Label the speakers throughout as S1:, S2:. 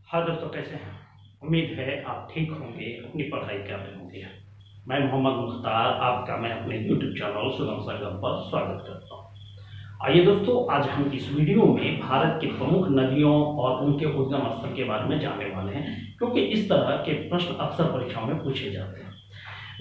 S1: हाँ दोस्तों, कैसे हैं? उम्मीद है आप ठीक होंगे, अपनी पढ़ाई कर रहे होंगे। मैं मोहम्मद मुख्तार आपका मैं अपने YouTube चैनल सुगम सरगम पर स्वागत करता हूँ। आइए दोस्तों, आज हम इस वीडियो में भारत की प्रमुख नदियों और उनके उद्गम स्थल के बारे में जानने वाले हैं, क्योंकि इस तरह के प्रश्न अक्सर परीक्षाओं में पूछे जाते हैं।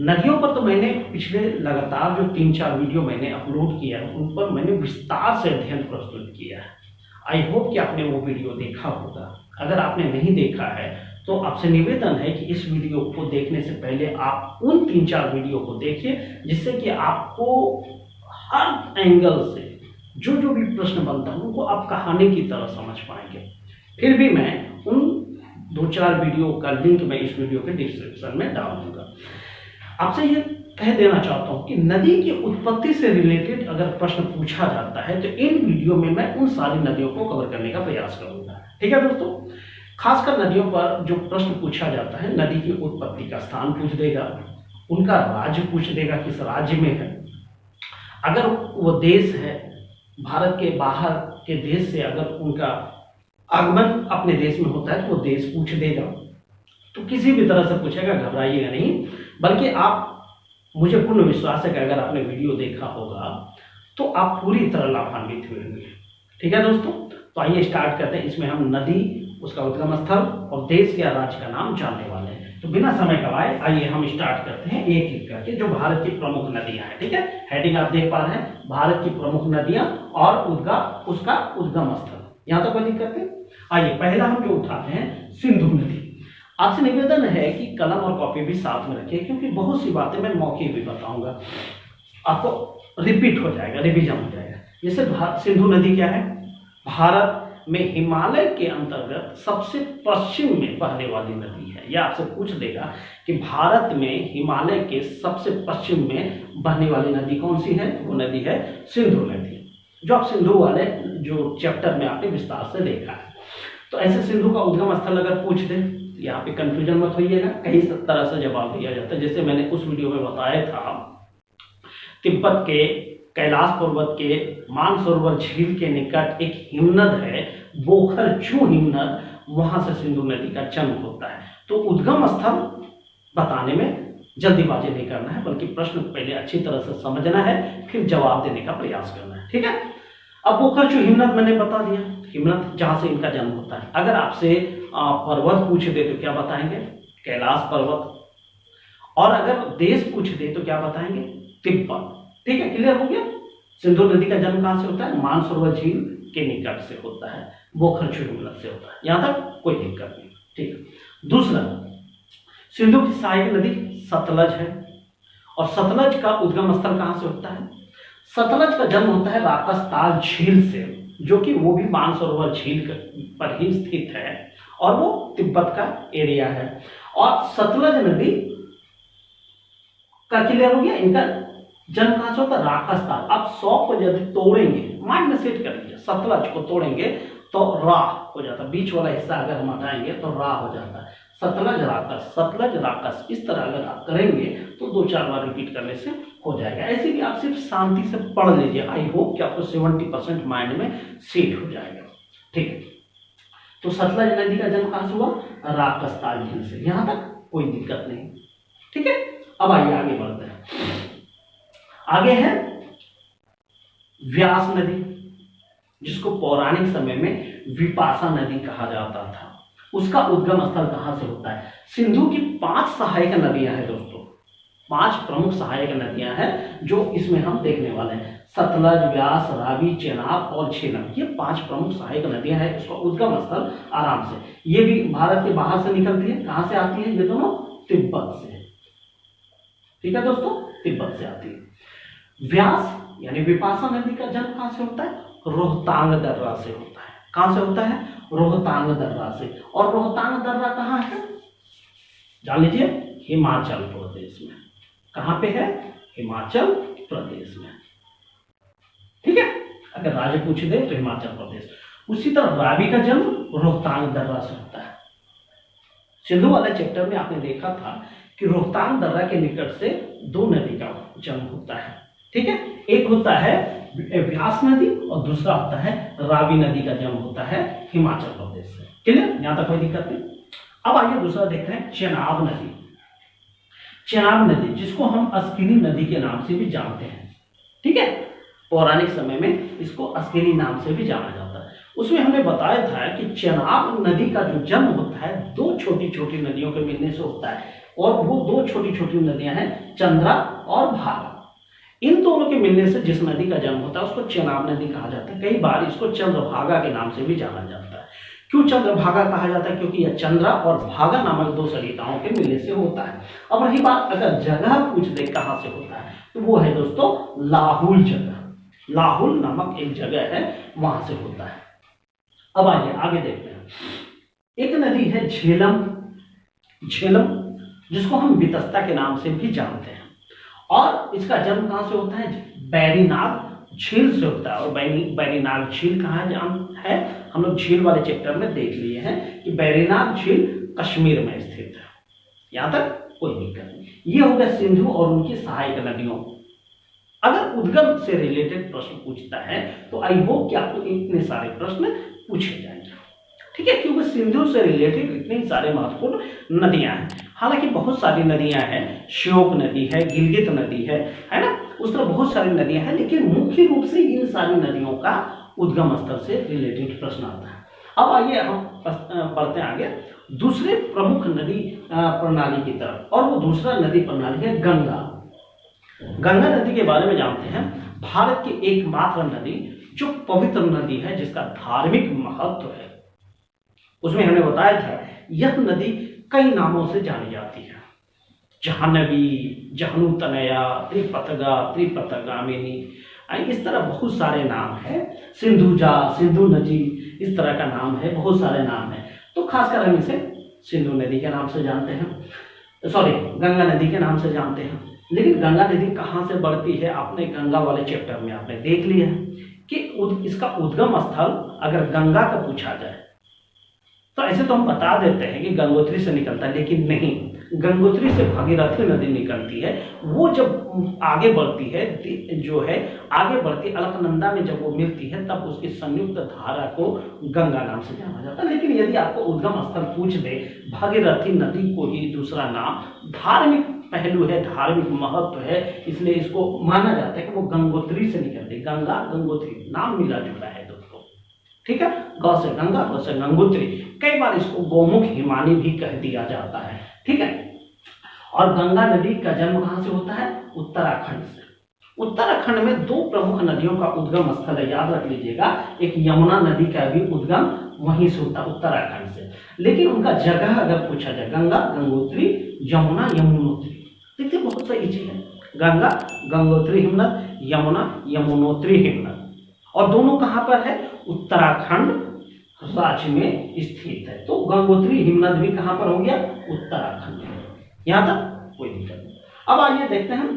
S1: नदियों पर तो मैंने पिछले लगातार जो 3-4 वीडियो मैंने अपलोड किया है, उन पर मैंने विस्तार से अध्ययन प्रस्तुत किया है। आई होप कि आपने वो वीडियो देखा होगा। अगर आपने नहीं देखा है तो आपसे निवेदन है कि इस वीडियो को देखने से पहले आप उन 3-4 वीडियो को देखिए, जिससे कि आपको हर एंगल से जो जो भी प्रश्न बनता है उनको आप कहानी की तरह समझ पाएंगे। फिर भी मैं उन 2-4 वीडियो का लिंक मैं इस वीडियो के डिस्क्रिप्शन में डाल दूंगा। आपसे ये कह देना चाहता हूं कि नदी की उत्पत्ति से रिलेटेड अगर प्रश्न पूछा जाता है तो इन वीडियो में मैं उन सारी नदियों को कवर करने का प्रयास करूंगा। ठीक है दोस्तों, खासकर नदियों पर जो प्रश्न पूछा जाता है, नदी की उत्पत्ति का स्थान पूछ देगा, उनका राज्य पूछ देगा, किस राज्य में है, अगर वो देश है भारत के बाहर के देश से अगर उनका आगमन अपने देश में होता है तो वो देश पूछ देगा। तो किसी भी तरह से पूछेगा, घबराइएगा नहीं, बल्कि आप, मुझे पूर्ण विश्वास है कि अगर आपने वीडियो देखा होगा तो आप पूरी तरह लाभान्वित हुए होंगे। ठीक है दोस्तों, तो आइए स्टार्ट करते हैं। इसमें हम नदी, उसका उद्गम स्थल और देश या राज्य का नाम जानने वाले हैं। तो बिना समय गवाए आइए हम स्टार्ट करते हैं एक एक करके, जो भारत की प्रमुख नदियां हैं। ठीक है, हेडिंग आप देख पा रहे हैं, भारत की प्रमुख नदियां और उसका उद्गम स्थल। यहां तक कोई दिक्कत नहीं। आइए पहला हम जो उठाते हैं, सिंधु नदी। आपसे निवेदन है कि कलम और कॉपी भी साथ में रखिए, क्योंकि बहुत सी बातें मैं मौके भी बताऊंगा, आपको रिपीट हो जाएगा, रिवीजन हो जाएगा। जैसे सिंधु नदी क्या है? भारत में हिमालय के अंतर्गत सबसे पश्चिम में बहने वाली नदी है। यह आपसे पूछ देगा कि भारत में हिमालय के सबसे पश्चिम में बहने वाली नदी कौन सी है? वो नदी है सिंधु नदी, जो आप सिंधु वाले जो चैप्टर में आपने विस्तार से देखा है। तो ऐसे सिंधु का उद्गम स्थल अगर पूछ दे, यहाँ पे कंफ्यूजन मत होइएगा, कई तरह से जवाब दिया जाता है। जैसे मैंने उस वीडियो में बताया था, तिब्बत के कैलाश पर्वत के मानसरोवर झील के निकट एक हिमनद है, बोखरचू हिमनद, वहां से सिंधु नदी का जन्म होता है। तो उद्गम स्थल बताने में जल्दीबाजी नहीं करना है, बल्कि प्रश्न पहले अच्छी तरह से समझना है, फिर जवाब देने का प्रयास करना है। ठीक है, अब बोखरचू हिमनद मैंने बता दिया, हिमनद जहां से इनका जन्म होता है। अगर आपसे पर्वत पूछ दे तो क्या बताएंगे? कैलाश पर्वत। और अगर देश पूछ दे तो क्या बताएंगे? तिब्बत। ठीक है, क्लियर हो गया। सिंधु नदी का जन्म कहां से होता है? मानसरोवर झील के निकट से होता है, बोखरचू हिमनद से होता है। यहां तक कोई दिक्कत नहीं। ठीक है, दूसरा, सिंधु की सहायक नदी सतलज है, और सतलज का उद्गम स्थल कहां से होता है? सतलज का जन्म होता है राकसताल झील से, जो कि वो भी मानसरोवर झील पर ही स्थित है, और वो तिब्बत का एरिया है। और सतलज नदी का क्लियर हो गया, इनका जन्म कहां से होता है? राकसताल। अब 100 को यदि तोड़ेंगे, माइंड में सेट कर लीजिए, सतलज को तोड़ेंगे तो राह हो जाता है, बीच वाला हिस्सा अगर हम हटाएंगे तो राह हो जाता है। सतलज राकस, सतलज राकस, इस तरह अगर आप करेंगे तो 2-4 बार रिपीट करने से हो जाएगा। ऐसे भी आप सिर्फ शांति से पढ़ लीजिए, आई होप कि आपको 70% माइंड में सेट हो जाएगा। ठीक है, तो सतलज नदी का जन्म कहां से हुआ? राकसताल झील से। यहां तक कोई दिक्कत नहीं। ठीक है, अब आइए आगे बढ़ते हैं। आगे है व्यास नदी, जिसको पौराणिक समय में विपाशा नदी कहा जाता था। उसका उद्गम स्थल कहां से होता है? सिंधु की 5 सहायक नदियां हैं दोस्तों, 5 प्रमुख सहायक नदियां हैं जो इसमें हम देखने वाले हैं। सतलज, व्यास, रावी, चेनाब और झेलम, ये 5 प्रमुख सहायक नदियां हैं। इसका उद्गम स्थल आराम से, ये भी भारत के बाहर से निकलती है। कहां से आती है ये दोनों? तिब्बत से। ठीक है दोस्तों, तिब्बत से आती है। व्यास यानी विपाशा नदी का जन्म कहां से होता है? रोहतांग दर्रा से होता है। कहां से होता है? रोहतांग दर्रा से। और रोहतांग दर्रा कहां है? जान लीजिए, हिमाचल प्रदेश में। कहां पे है? हिमाचल प्रदेश में। ठीक है, अगर राज्य पूछ दे तो हिमाचल प्रदेश। उसी तरह रावी का जन्म रोहतांग दर्रा से होता है। सिंधु वाले चैप्टर में आपने देखा था कि रोहतांग दर्रा के निकट से 2 नदी का जन्म होता है। ठीक है, एक होता है व्यास नदी और दूसरा होता है रावी नदी का जन्म होता है हिमाचल प्रदेश से। क्लियर, यहां तक कोई दिक्कत नहीं। अब आइए दूसरा देखते हैं चेनाब नदी। चेनाब नदी जिसको हम अस्किनी नदी के नाम से भी जानते हैं, ठीक है, पौराणिक समय में इसको अस्किनी नाम से भी जाना जाता है। उसमें हमने बताया था कि चेनाब नदी का जो जन्म होता है दो छोटी छोटी नदियों के मिलने से होता है, और वो दो छोटी छोटी नदियां हैं चंद्रा और भागा। इन दोनों के मिलने से जिस नदी का जन्म होता है उसको चेनाब नदी कहा जाता है। कई बार इसको चंद्रभागा के नाम से भी जाना जाता है। क्यों चंद्रभागा कहा जाता है? क्योंकि यह चंद्रा और भागा नामक दो सरिताओं के मिलने से होता है। अब रही बात अगर जगह पूछ दे कहां से होता है, तो वो है दोस्तों लाहुल जगह। लाहुल नामक एक जगह है, वहां से होता है। अब आइए आगे देखते हैं। एक नदी है झेलम, झेलम जिसको हम वितस्ता के नाम से भी जानते हैं, और इसका जन्म कहां से होता है? बैरीनाग झील से होता है। और बैरीनाग झील कहाँ है? हम लोग झील वाले चैप्टर में देख लिए हैं कि बैरीनाग झील कश्मीर में स्थित है। यहां तक कोई दिक्कत नहीं। ये हो गया सिंधु और उनकी सहायक नदियों। अगर उद्गम से रिलेटेड प्रश्न पूछता है तो आई होप कि आपको इतने सारे प्रश्न पूछे जाएंगे, ठीक है, क्योंकि सिंधु से रिलेटेड इतने सारे महत्वपूर्ण नदियां हैं। हालांकि बहुत सारी नदियां हैं, श्योक नदी है, गिलगित नदी है ना, उस तरह बहुत सारी नदियां हैं, लेकिन मुख्य रूप से इन सारी नदियों का उद्गम स्थल से रिलेटेड प्रश्न आता है। अब आइए हम बढ़ते हैं आगे दूसरे प्रमुख नदी प्रणाली की तरफ, और वो दूसरा नदी प्रणाली है गंगा। गंगा नदी के बारे में जानते हैं। भारत की एकमात्र नदी जो पवित्र नदी है, जिसका धार्मिक महत्व है। उसमें हमने बताया था यह नदी कई नामों से जानी जाती है। जाह्नवी, जहनु तनया, त्रिपथगा, त्रिपथगामिनी, इस तरह बहुत सारे नाम है। सिंधुजा, सिंधु नदी, इस तरह का नाम है, बहुत सारे नाम है। तो खासकर हम इसे सिंधु नदी के नाम से जानते हैं, सॉरी गंगा नदी के नाम से जानते हैं। लेकिन गंगा नदी कहाँ से बढ़ती है, आपने गंगा वाले चैप्टर में आपने देख लिया है कि इसका उद्गम स्थल अगर गंगा का पूछा जाए तो ऐसे तो हम बता देते हैं कि गंगोत्री से निकलता है, लेकिन नहीं, गंगोत्री से भागीरथी नदी निकलती है। वो जब आगे बढ़ती है, जो है आगे बढ़ती अलकनंदा में जब वो मिलती है, तब उसकी संयुक्त धारा को गंगा नाम से जाना जाता है। लेकिन यदि आपको उद्गम स्थल पूछ दे, भागीरथी नदी को ही दूसरा नाम, धार्मिक पहलू है, धार्मिक महत्व है, इसलिए इसको माना जाता है कि वो गंगोत्री से निकलती है। गंगा गंगोत्री नाम मिला जुला है दोस्तों, ठीक है, गौ से गंगा, गौ से गंगोत्री। कई बार इसको गौमुख हिमानी भी कह दिया जाता है, ठीक है। और गंगा नदी का जन्म कहां से होता है? उत्तराखंड से। उत्तराखंड में दो प्रमुख नदियों का उद्गम स्थल है, याद रख लीजिएगा। एक यमुना नदी का भी उद्गम वहीं से होता है, उत्तराखंड से। लेकिन उनका जगह अगर पूछा जाए, गंगा गंगोत्री, यमुना यमुनोत्री, देखिए बहुत सही चीज है। गंगा गंगोत्री हिमनद, यमुना यमुनोत्री हिमनद, और दोनों कहां पर है? उत्तराखंड राज्य में स्थित है। तो गंगोत्री हिमनद भी कहां पर हो गया? उत्तराखंड में। यहां तक कोई दिक्कत नहीं। अब आइए देखते हैं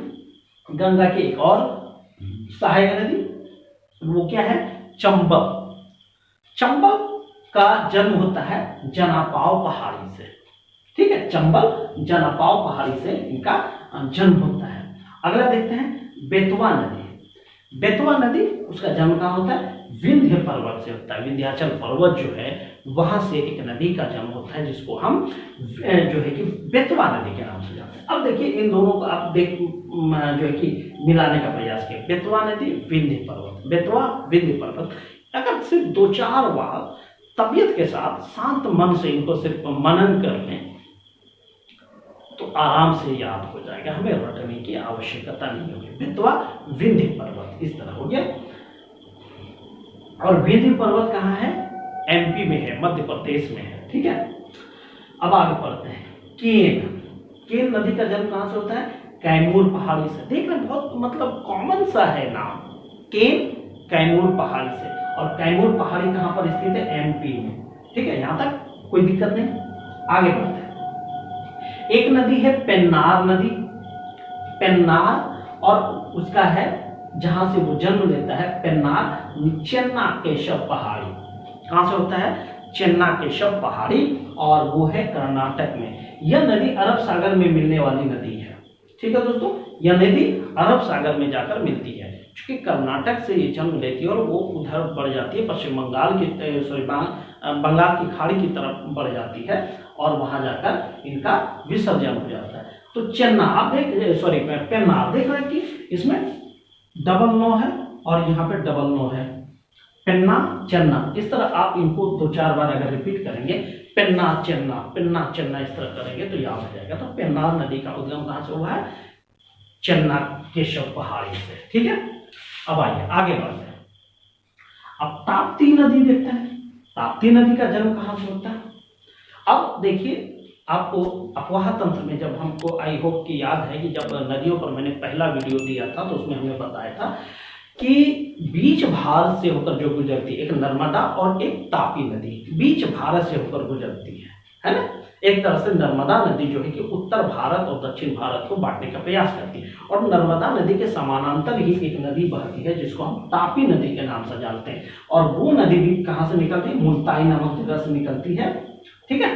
S1: गंगा की एक और सहायक नदी, वो क्या है? चंबल। चंबल का जन्म होता है जनापाव पहाड़ी से, ठीक है, चंबल जनापाव पहाड़ी से इनका जन्म होता है। अगला देखते हैं बेतवा नदी। बेतवा नदी, उसका जन्म कहां होता है? विंध्य पर्वत से होता है। विंध्याचल पर्वत जो है वहां से एक नदी का जन्म होता है, जिसको हम जो है कि बेतवा नदी के नाम से जानते हैं। अब देखिए इन दोनों को आप देख जो है कि मिलाने का प्रयास किया। बेतवा नदी, विंध्य पर्वत, बेतवा विंध्य पर्वत। अगर सिर्फ 2-4 बार तबीयत के साथ शांत मन से इनको सिर्फ मनन कर लें तो आराम से याद हो जाएगा, हमें रटने की आवश्यकता नहीं होगी। बेतवा विंध्य पर्वत इस तरह हो गया। और विंध्य पर्वत कहाँ है? एमपी में है, मध्य प्रदेश में है, ठीक है। अब आगे पढ़ते हैं केन। केन नदी का जन्म कहां से होता है? कैमूर पहाड़ी से। देख रहे बहुत मतलब कॉमन सा है नाम, केन कैमूर पहाड़ी से। और कैमूर पहाड़ी कहां पर स्थित है? एमपी में, ठीक है, यहां तक कोई दिक्कत नहीं। आगे बढ़ते हैं। एक नदी है पेन्नार नदी। पेन्नार, और उसका है जहां से वो जन्म लेता है पेन्नार, चेन्ना केशव पहाड़ी। कहां से होता है? चेन्ना केशव पहाड़ी, और वो है कर्नाटक में। यह नदी अरब सागर में मिलने वाली नदी है, ठीक है दोस्तों। यह नदी अरब सागर में जाकर मिलती है। चूँकि कर्नाटक से ये जन्म लेती है और वो उधर बढ़ जाती है पश्चिम बंगाल की बंगाल की खाड़ी की तरफ बढ़ जाती है और वहाँ जाकर इनका विसर्जन हो जाता है। तो चेन्ना आप पेन्ना आप देख रहे हैं कि इसमें डबल नो है और यहाँ पे डबल नो है, पेन्ना चेन्ना। इस तरह आप इनको 2-4 बार अगर रिपीट करेंगे, पेन्ना चेन्ना इस तरह करेंगे तो याद हो जाएगा। तो पेन्नार नदी का उद्गम कहाँ से हुआ है? चेन्ना केशव पहाड़ी से। ठीक है, अब आइए आगे बढ़ते हैं। अब ताप्ती नदी देखते हैं। ताप्ती नदी का जन्म कहाँ से होता है? अब देखिए, आपको अफवाह तंत्र में जब हमको आई होप कि याद है कि जब नदियों पर मैंने पहला वीडियो दिया था तो उसमें हमने बताया था कि बीच भारत से होकर जो गुजरती है, एक नर्मदा और एक तापी नदी बीच भारत से होकर गुजरती है ना। एक तरह से नर्मदा नदी जो है कि उत्तर भारत और दक्षिण भारत को बांटने का प्रयास करती है और नर्मदा नदी के समानांतर ही एक नदी बहती है जिसको हम तापी नदी के नाम से जानते हैं। और वो नदी भी कहाँ से निकलती है? मुल्ताई नामक जगह से निकलती है। ठीक है,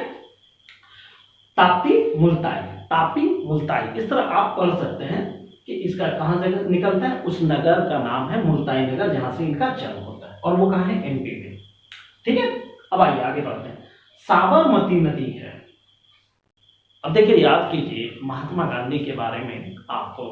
S1: ताप्ती मुल्ताई, तापी मुल्ताई, इस तरह आप पढ़ सकते हैं कि इसका कहाँ से निकलता है। उस नगर का नाम है मुल्ताई नगर जहां से इनका जन्म होता है और वो कहाँ है? एमपी में। ठीक है, अब आइए आगे बढ़ते हैं। साबरमती नदी है। अब देखिए, याद कीजिए महात्मा गांधी के बारे में आपको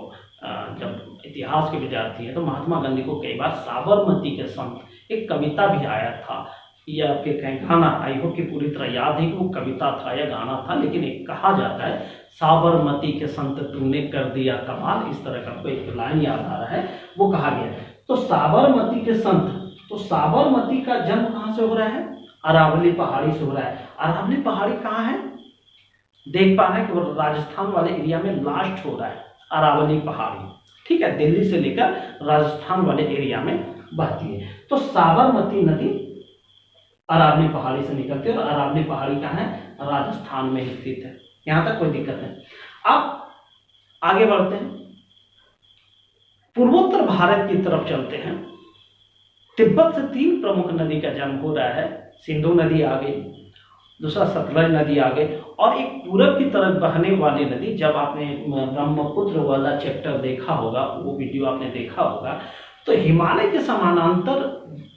S1: जब इतिहास के विद्यार्थी हैं तो महात्मा गांधी को कई बार साबरमती के संत एक कविता भी आया था या फिर कहीं गाना, आई होप कि पूरी तरह याद है कि वो कविता था या गाना था, लेकिन एक कहा जाता है साबरमती के संत तूने कर दिया कमाल, इस तरह का कोई एक लाइन याद आ रहा है, वो कहा गया है। तो साबरमती के संत, तो साबरमती का जन्म कहाँ से हो रहा है? अरावली पहाड़ी से हो रहा है। अरावली पहाड़ी कहाँ है? देख पा रहे हैं कि वो राजस्थान वाले एरिया में लास्ट हो रहा है अरावली पहाड़ी। ठीक है, दिल्ली से लेकर राजस्थान वाले एरिया में बहती है। तो साबरमती नदी अरावली पहाड़ी से निकलती है और अरावली पहाड़ी कहाँ है? राजस्थान में स्थित है। यहां तक कोई दिक्कत नहीं। अब आगे बढ़ते हैं, पूर्वोत्तर भारत की तरफ चलते हैं। तिब्बत से 3 प्रमुख नदी का जन्म हो रहा है। सिंधु नदी आ गई, दूसरा सतलज नदी आ गई और एक पूरब की तरफ बहने वाली नदी, जब आपने ब्रह्मपुत्र वाला चैप्टर देखा होगा, वो वीडियो आपने देखा होगा, तो हिमालय के समानांतर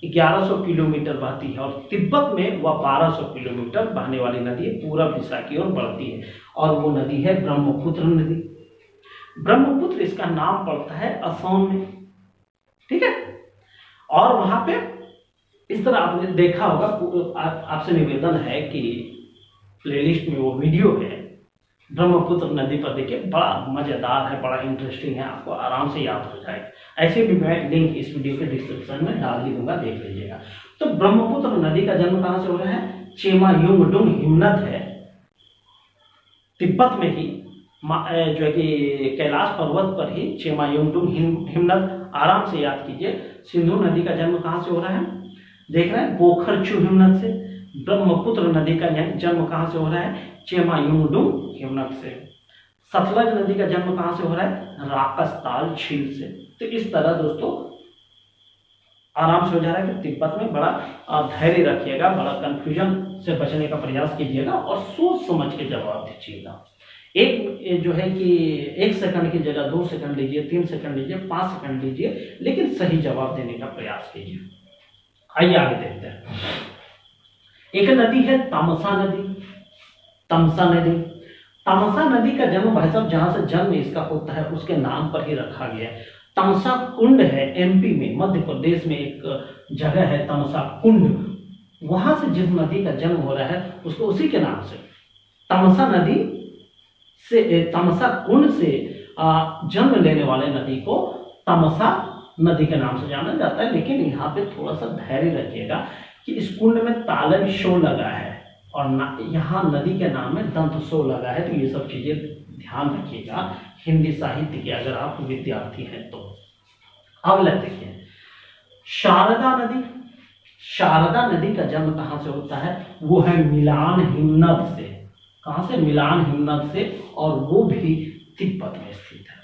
S1: 1100 किलोमीटर बहती है और तिब्बत में वह 1200 किलोमीटर बहने वाली नदी पूरब दिशा की ओर बढ़ती है और वो नदी है ब्रह्मपुत्र नदी। ब्रह्मपुत्र इसका नाम पड़ता है असम में। ठीक है, और वहां पे इस तरह आपने देखा होगा, आपसे निवेदन है कि प्लेलिस्ट में वो वीडियो है ब्रह्मपुत्र नदी पर, देखिए बड़ा मजेदार है, बड़ा इंटरेस्टिंग है, आपको आराम से याद हो जाएगा। ऐसे भी मैं लिंक इस वीडियो के डिस्क्रिप्शन में डाल ही दूंगा, देख लीजिएगा। तो ब्रह्मपुत्र नदी का जन्म कहां से हो रहा है? चेमायुंगडुंग हिमनद है, तिब्बत में ही, जो है कि कैलाश पर्वत पर ही चेमायुंगडुंग हिमनद, आराम से याद कीजिए। सिंधु नदी का जन्म कहां से हो रहा है? देख रहे हैं, गोखरचू हिमनद से। ब्रह्मपुत्र नदी का जन्म कहां से हो रहा है? चेमायुंगडुंग हिमनद से। सतलज नदी का जन्म कहां से हो रहा है? राकसताल झील से। तो इस तरह दोस्तों आराम से हो जा रहा है कि तिब्बत में बड़ा धैर्य रखिएगा, बड़ा कंफ्यूजन से बचने का प्रयास कीजिएगा और सोच समझ के जवाब दीजिएगा। एक जो है कि 1 सेकंड की जगह 2 सेकंड लीजिए, 3 सेकंड लीजिए, 5 सेकंड लीजिए, लेकिन सही जवाब देने का प्रयास कीजिए। आइए आगे देखते हैं। एक नदी है तमसा नदी। तमसा नदी, तमसा नदी का जन्म भाई साहब जहां से जन्म इसका होता है उसके नाम पर ही रखा गया है। तमसा कुंड है एमपी में, मध्य प्रदेश में एक जगह है तमसा कुंड, वहां से जिस नदी का जन्म हो रहा है उसको उसी के नाम से तमसा नदी से, तमसा कुंड से जन्म लेने वाले नदी को तमसा नदी के नाम से जाना जाता है। लेकिन यहाँ पे थोड़ा सा धैर्य रखिएगा कि इस कुंड में तालब शो लगा है और यहाँ नदी के नाम में दंत सो लगा है, तो ये सब चीजें ध्यान रखिएगा हिंदी साहित्य के अगर आप विद्यार्थी हैं तो। अगला देखिए, शारदा नदी। शारदा नदी का जन्म कहाँ से होता है? वो है मिलान हिमनद से। कहाँ से? मिलान हिमनद से, और वो भी तिब्बत में स्थित है।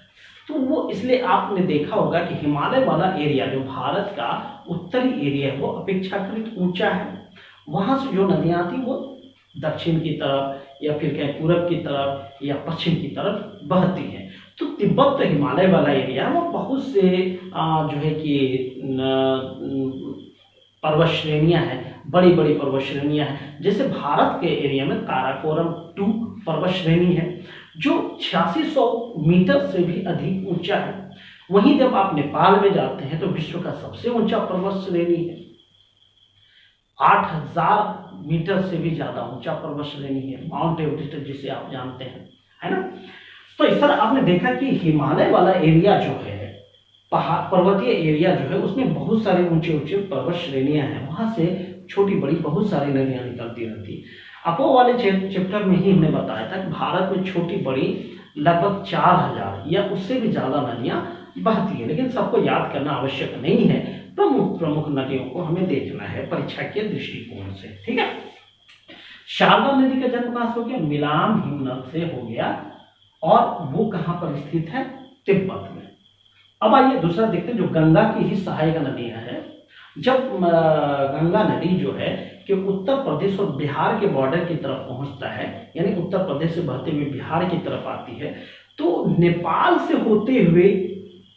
S1: तो वो इसलिए आपने देखा होगा कि हिमालय वाला एरिया जो भारत का उत्तरी एरिया है वो अपेक्षाकृत ऊंचा है। वहां से जो नदियां आती वो दक्षिण की तरफ या फिर कहीं पूरब की तरफ या पश्चिम की तरफ बहती हैं। तो तिब्बत तो हिमालय वाला एरिया है, वो बहुत से जो है कि पर्वत श्रेणियां हैं, बड़ी बड़ी पर्वत श्रेणियां हैं। जैसे भारत के एरिया में काराकोरम 2 पर्वत श्रेणी है जो 8600 मीटर से भी अधिक ऊंचा है। वहीं जब आप नेपाल में जाते हैं तो विश्व का सबसे ऊंचा पर्वत श्रेणी है, 8000 मीटर से भी ज्यादा ऊंचा पर्वत श्रेणी है, माउंट एवरेस्ट जिसे आप जानते हैं, है ना। तो इस तरह आपने देखा कि हिमालय वाला एरिया जो है, पहाड़ पर्वतीय एरिया जो है, उसमें बहुत सारे ऊंचे ऊंचे पर्वत श्रेणियां हैं, वहां से छोटी बड़ी बहुत सारी नदियां निकलती रहती। अपोह वाले चैप्टर में ही हमने बताया था कि भारत में छोटी बड़ी लगभग 4000 या उससे भी ज्यादा नदियां बहती है, लेकिन सबको याद करना आवश्यक नहीं है। प्रमुख प्रमुख नदियों को हमें देखना है परीक्षा के दृष्टिकोण से, ठीक है। शारदा नदी का जन्म कहां से हो गया? मिलान हिमनद से हो गया, और वो कहां पर स्थित है? तिब्बत में। अब आइए दूसरा देखते हैं, जो गंगा की ही सहायक नदियां हैं। जब गंगा नदी जो है कि उत्तर प्रदेश और बिहार के बॉर्डर की तरफ पहुंचता है, यानी उत्तर प्रदेश से बहते हुए बिहार की तरफ आती है, तो नेपाल से होते हुए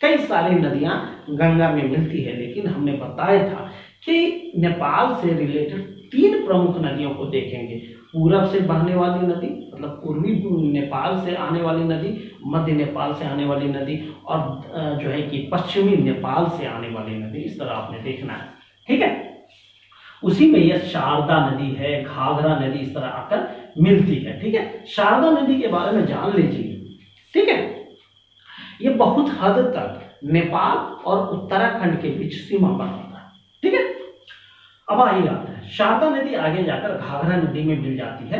S1: कई सारी नदियां गंगा में मिलती है। लेकिन हमने बताया था कि नेपाल से रिलेटेड 3 प्रमुख नदियों को देखेंगे। पूरब से बहने वाली नदी, मतलब पूर्वी नेपाल से आने वाली नदी, मध्य नेपाल से आने वाली नदी, और जो है कि पश्चिमी नेपाल से आने वाली नदी। इस तरह आपने देखना है, ठीक है। उसी में यह शारदा नदी है, घाघरा नदी इस तरह आकर मिलती है, ठीक है। शारदा नदी के बारे में जान लीजिए, ठीक है। ये बहुत हद तक नेपाल और उत्तराखंड के बीच सीमा बनाता है, ठीक है। अब आइए आते हैं, शारदा नदी आगे जाकर घाघरा नदी में मिल जाती है।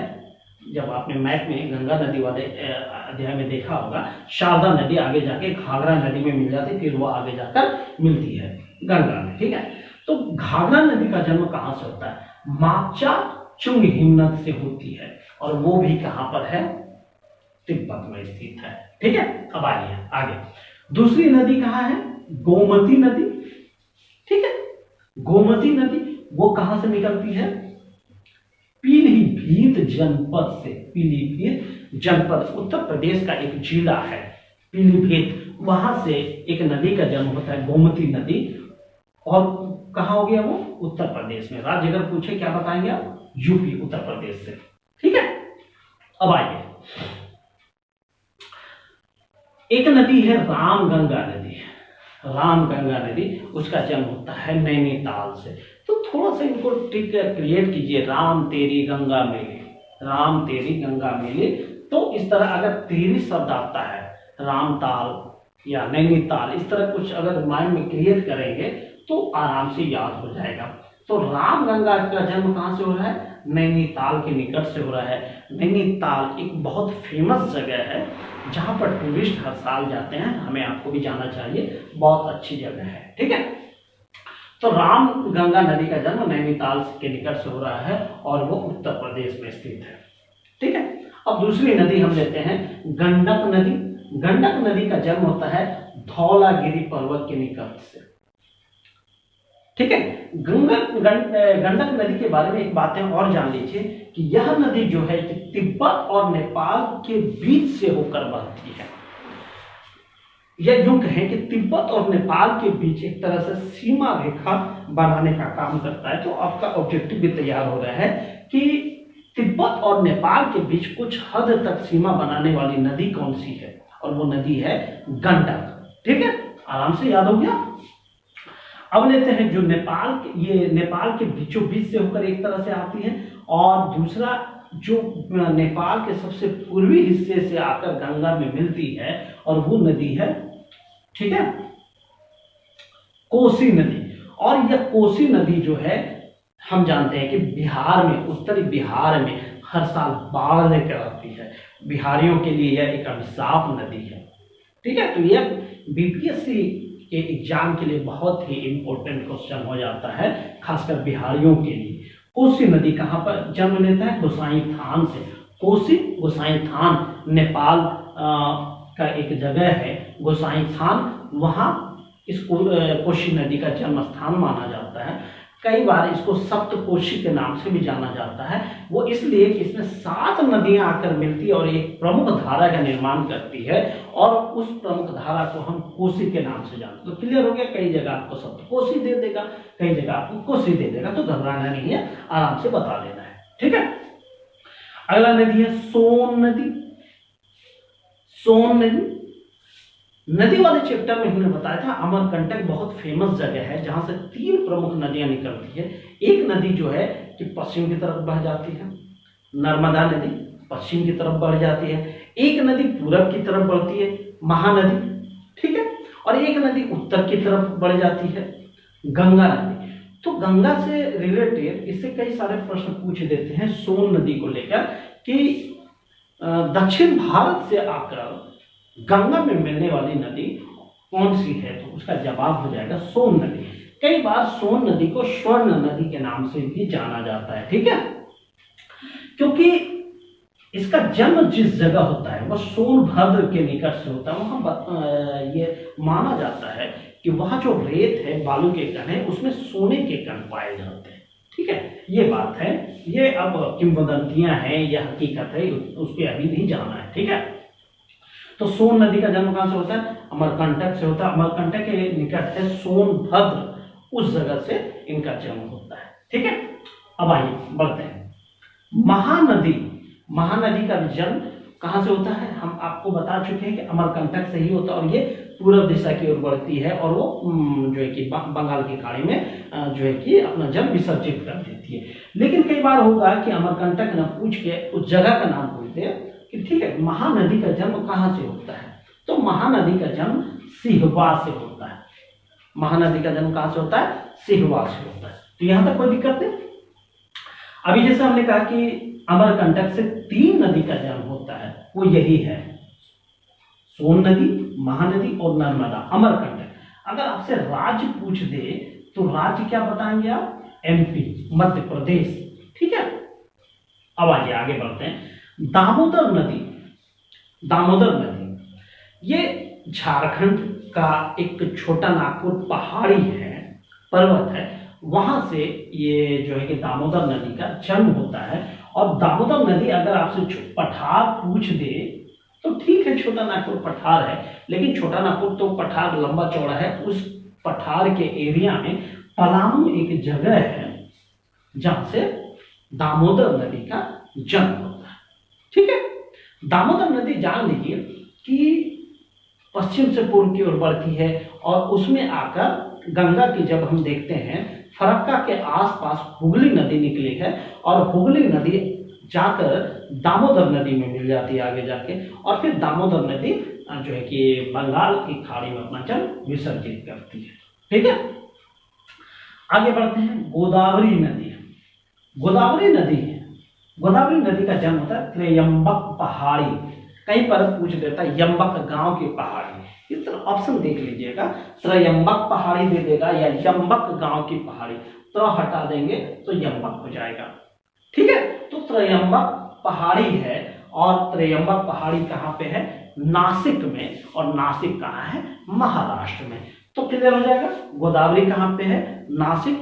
S1: जब आपने मैप में गंगा नदी वाले अध्याय में देखा होगा, शारदा नदी आगे जाके घाघरा नदी में मिल जाती है, फिर वो आगे जाकर मिलती है गंगा में, ठीक है। तो घाघरा नदी का जन्म कहां से होता है? माचा चुंग हिमनद से होती है, और वो भी कहां पर है? तिब्बत में स्थित है, ठीक है। अब आइए आगे, दूसरी नदी कहां है? गोमती नदी, ठीक है। गोमती नदी वो कहां से निकलती है? पीलीभीत जनपद से। पीलीभीत जनपद उत्तर प्रदेश का एक जिला है पीलीभीत, वहां से एक नदी का जन्म होता है, गोमती नदी। और कहां हो गया वो? उत्तर प्रदेश में। राज्य अगर पूछे क्या बताएंगे आप? यूपी, उत्तर प्रदेश से, ठीक है। अब आइए, एक नदी है रामगंगा नदी। रामगंगा नदी, उसका जन्म होता है नैनीताल से। तो थोड़ा सा इनको ट्रिक क्रिएट कीजिए, राम तेरी गंगा मेले, राम तेरी गंगा मेले। तो इस तरह अगर तेरी शब्द आता है, रामताल या नैनीताल, इस तरह कुछ अगर माइंड में क्रिएट करेंगे तो आराम से याद हो जाएगा। तो रामगंगा का जन्म कहां से हो रहा है? नैनीताल के निकट से हो रहा है। नैनीताल एक बहुत फेमस जगह है जहां पर टूरिस्ट हर साल जाते हैं, हमें आपको भी जाना चाहिए, बहुत अच्छी जगह है, ठीक है। तो रामगंगा नदी का जन्म नैनीताल के निकट से हो रहा है, और वो उत्तर प्रदेश में स्थित है, ठीक है। अब दूसरी नदी हम लेते हैं, गंडक नदी। गंडक नदी का जन्म होता है धौलागिरी पर्वत के निकट से, ठीक है। गंडक नदी के बारे में एक बातें और जान लीजिए कि यह नदी जो है कि तिब्बत और नेपाल के बीच से होकर बहती है। यह यूं कहें कि तिब्बत और नेपाल के बीच एक तरह से सीमा रेखा बनाने का काम करता है। तो आपका ऑब्जेक्टिव भी तैयार हो रहा है कि तिब्बत और नेपाल के बीच कुछ हद तक सीमा बनाने वाली नदी कौन सी है, और वो नदी है गंडक, ठीक है। आराम से याद हो गया। अब लेते हैं जो नेपाल के बीचों बीच से होकर एक तरह से आती है, और दूसरा जो नेपाल के सबसे पूर्वी हिस्से से आकर गंगा में मिलती है, और वो नदी है, ठीक है, कोसी नदी। और यह कोसी नदी जो है हम जानते हैं कि बिहार में, उत्तरी बिहार में हर साल बाढ़ लेकर आती है। बिहारियों के लिए यह एक अभिशाप नदी है, ठीक है। तो यह बीपीएससी के एग्जाम के लिए बहुत ही इंपॉर्टेंट क्वेश्चन हो जाता है, खासकर बिहारियों के लिए। कोसी नदी कहाँ पर जन्म लेता है? गोसाई थान से। कोसी गोसाई थान नेपाल का एक जगह है गोसाई थान, वहाँ इस कोसी नदी का जन्म स्थान माना जाता है। कई बार इसको सप्तकोशी के नाम से भी जाना जाता है। वो इसलिए कि इसमें 7 नदियां आकर मिलती है और एक प्रमुख धारा का निर्माण करती है, और उस प्रमुख धारा को हम कोसी के नाम से जानते हैं। तो क्लियर हो गया, कई जगह आपको सप्तकोशी दे देगा, कई जगह आपको कोसी दे देगा, तो घबराना नहीं है, आराम से बता लेना है। ठीक है, अगला नदी है सोन नदी। सोन नदी, नदी वाले चैप्टर में हमने बताया था अमरकंटक बहुत फेमस जगह है जहां से 3 प्रमुख नदियां निकलती है। एक नदी जो है कि पश्चिम की तरफ बह जाती है, नर्मदा नदी पश्चिम की तरफ बढ़ जाती है। एक नदी पूरब की तरफ बढ़ती है, महानदी, ठीक है, और एक नदी उत्तर की तरफ बढ़ जाती है, गंगा नदी। तो गंगा से रिलेटेड इससे कई सारे प्रश्न पूछ देते हैं सोन नदी को लेकर कि दक्षिण भारत से आकर गंगा में मिलने वाली नदी कौन सी है, तो उसका जवाब हो जाएगा सोन नदी। कई बार सोन नदी को स्वर्ण नदी के नाम से भी जाना जाता है। ठीक है, क्योंकि इसका जन्म जिस जगह होता है वह सोनभद्र के निकट से होता है। वहां ये माना जाता है कि वहां जो रेत है, बालू के कण है, उसमें सोने के कण पाए जाते हैं। ठीक है, ये बात है, ये अब किंवदंतियां हैं, यह हकीकत है, उस पर अभी नहीं जाना है। ठीक है, तो सोन नदी का जन्म कहां से होता है? अमरकंटक से होता है। अमरकंटक के निकट है सोनभद्र, उस जगह से इनका जन्म होता है। ठीक है, अब आइए बढ़ते हैं। महानदी, महानदी का जन्म कहां से होता है? हम आपको बता चुके हैं कि अमरकंटक से ही होता है, और ये पूर्व दिशा की ओर बढ़ती है, और वो जो है कि बंगाल की खाड़ी में जो है कि अपना जल विसर्जित कर देती है। लेकिन कई बार होगा कि अमरकंटक न पूछ के उस जगह का नाम पूछते हैं कि ठीक है, महानदी का जन्म कहां से होता है? तो महानदी का जन्म सिहवा से होता है। महानदी का जन्म कहां से होता है? सिहवा से होता है। तो यहां तक कोई दिक्कत नहीं। अभी जैसे हमने कहा कि अमरकंटक से 3 नदी का जन्म होता है, वो यही है सोन नदी, महानदी और नर्मदा। अमरकंटक, अगर आपसे राज्य पूछ दे तो राज्य क्या बताएंगे आप? MP, मध्य प्रदेश। ठीक है, अब आइए आगे बढ़ते हैं। दामोदर नदी, दामोदर नदी ये झारखंड का एक छोटा नागपुर पहाड़ी है, पर्वत है, वहां से ये जो है कि दामोदर नदी का जन्म होता है। और दामोदर नदी अगर आपसे पठार पूछ दे तो ठीक है, छोटा नागपुर पठार है, लेकिन छोटा नागपुर तो पठार लंबा चौड़ा है, उस पठार के एरिया में पलामू एक जगह है जहां से दामोदर नदी का जन्म होता है। ठीक है, दामोदर नदी जान लीजिए कि पश्चिम से पूर्व की ओर बढ़ती है, और उसमें आकर गंगा की जब हम देखते हैं, फरक्का के आसपास हुगली नदी निकली है, और हुगली नदी जाकर दामोदर नदी में मिल जाती है आगे जाके, और फिर दामोदर नदी जो है कि बंगाल की खाड़ी में अपना जल विसर्जित करती है। ठीक है, आगे बढ़ते हैं। गोदावरी नदी, गोदावरी नदी है, गोदावरी नदी का जन्म होता है त्रयंबक पहाड़ी। कहीं पर पूछ देता है यंबक गांव की पहाड़ी, इस तरह ऑप्शन देख लीजिएगा, त्रयंबक पहाड़ी दे देगा या यंबक गांव की पहाड़ी, तो हटा देंगे तो यंबक हो जाएगा। ठीक है, तो त्रयंबक पहाड़ी है, और त्रयंबक पहाड़ी कहाँ पे है? नासिक में, और नासिक कहाँ है? महाराष्ट्र में। तो क्लियर हो जाएगा, गोदावरी कहाँ पे है? नासिक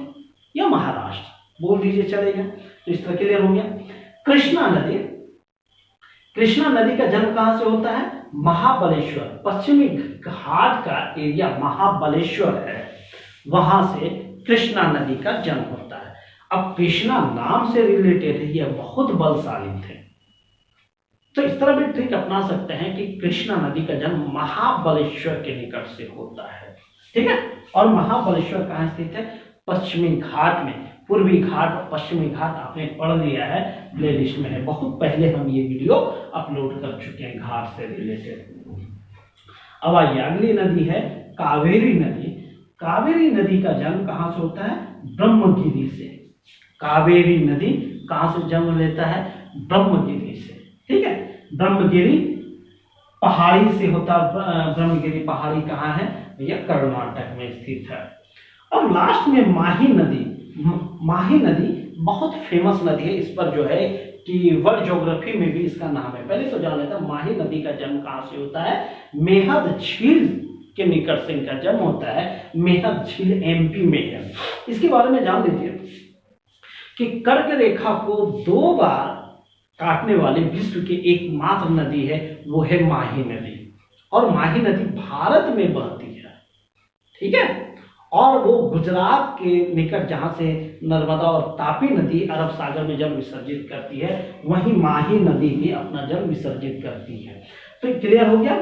S1: या महाराष्ट्र, बोल दीजिए चलेगा। तो इस तरह क्लियर हो गया। कृष्णा नदी, कृष्णा नदी का जन्म कहां से होता है? महाबलेश्वर, पश्चिमी घाट का एरिया महाबलेश्वर है, वहां से कृष्णा नदी का जन्म होता है। अब कृष्णा नाम से रिलेटेड है, यह बहुत बलशाली थे, तो इस तरह भी ट्रिक अपना सकते हैं कि कृष्णा नदी का जन्म महाबलेश्वर के निकट से होता है। ठीक है, और महाबलेश्वर कहाँ स्थित है? पश्चिमी घाट में। पूर्वी घाट और पश्चिमी घाट आपने पढ़ लिया है, प्लेलिस्ट में है, बहुत पहले हम ये वीडियो अपलोड कर चुके हैं घाट से रिलेटेड। अब आइए अगली नदी है कावेरी नदी। कावेरी नदी का जन्म कहां से होता है? ब्रह्मगिरी से। कावेरी नदी कहां से जन्म लेता है? ब्रह्मगिरी से। ठीक है, ब्रह्मगिरी पहाड़ी से होता है। ब्रह्मगिरी पहाड़ी कहाँ है? यह कर्नाटक में स्थित है। और लास्ट में माही नदी। माही नदी बहुत फेमस नदी है, इस पर जो है कि वर्ल्ड ज्योग्राफी में भी इसका नाम है। पहले तो जान लेते हैं माही नदी का जन्म कहां से होता है? मेहद झील के निकट से इनका जन्म होता है। मेहर झील एमपी में है। इसके बारे में जान लीजिए कि कर्क रेखा को 2 बार काटने वाली विश्व की एकमात्र नदी है, वो है माही नदी। और माही नदी भारत में बहती है, ठीक है। और वो गुजरात के निकट जहां से नर्मदा और तापी नदी अरब सागर में जल विसर्जित करती है, वहीं माही नदी भी अपना जल विसर्जित करती है। तो क्लियर हो गया।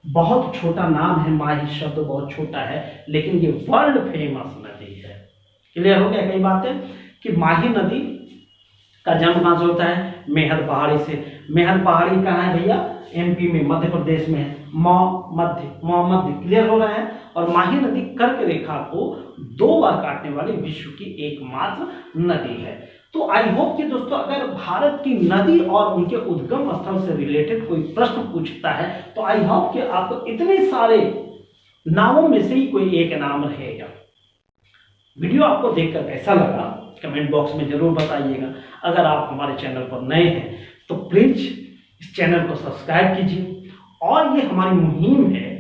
S1: बहुत छोटा नाम है, माही शब्द बहुत छोटा है, लेकिन ये वर्ल्ड फेमस नदी है। क्लियर हो गया कई बातें कि माही नदी का जन्म कहां से होता है? मेहर पहाड़ी से। मेहर पहाड़ी कहाँ है भैया? एमपी में, मध्य प्रदेश में है। मध्य क्लियर हो रहा है। और माही नदी कर्क रेखा को 2 बार काटने वाली विश्व की एकमात्र नदी है। तो आई होप कि दोस्तों अगर भारत की नदी और उनके उद्गम स्थल से रिलेटेड कोई प्रश्न पूछता है तो आई होप कि आपको इतने सारे नामों में से ही कोई एक नाम रहेगा। वीडियो आपको देखकर कैसा लगा कमेंट बॉक्स में जरूर बताइएगा। अगर आप हमारे चैनल पर नए हैं तो प्लीज इस चैनल को सब्सक्राइब कीजिए। और ये हमारी मुहिम है,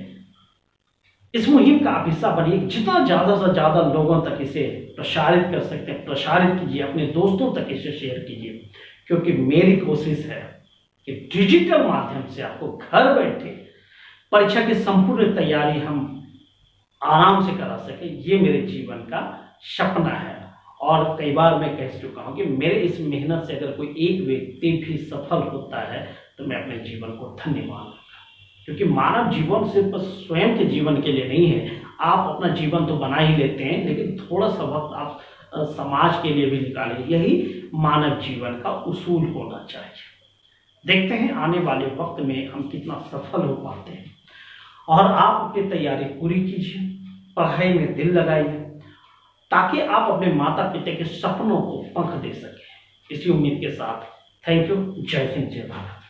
S1: इस मुहिम का आप हिस्सा बनिए। जितना ज्यादा से ज्यादा लोगों तक इसे प्रसारित कर सकते हैं प्रसारित कीजिए, अपने दोस्तों तक इसे शेयर कीजिए। क्योंकि मेरी कोशिश है कि डिजिटल माध्यम से आपको घर बैठे परीक्षा की संपूर्ण तैयारी हम आराम से करा सके, ये मेरे जीवन का सपना है। और कई बार मैं कह चुका हूं कि मेरे इस मेहनत से अगर कोई एक व्यक्ति भी सफल होता है तो मैं अपने जीवन को धन्य मानूंगा। क्योंकि मानव जीवन सिर्फ स्वयं के जीवन के लिए नहीं है। आप अपना जीवन तो बना ही लेते हैं, लेकिन थोड़ा सा वक्त आप समाज के लिए भी निकालें। यही मानव जीवन का उसूल होना चाहिए। देखते हैं आने वाले वक्त में हम कितना सफल हो पाते हैं। और आप अपनी तैयारी पूरी कीजिए, पढ़ाई में दिल लगाइए, ताकि आप अपने माता पिता के सपनों को पंख दे सकें। इसी उम्मीद के साथ थैंक यू। जय हिंद, जय भारत।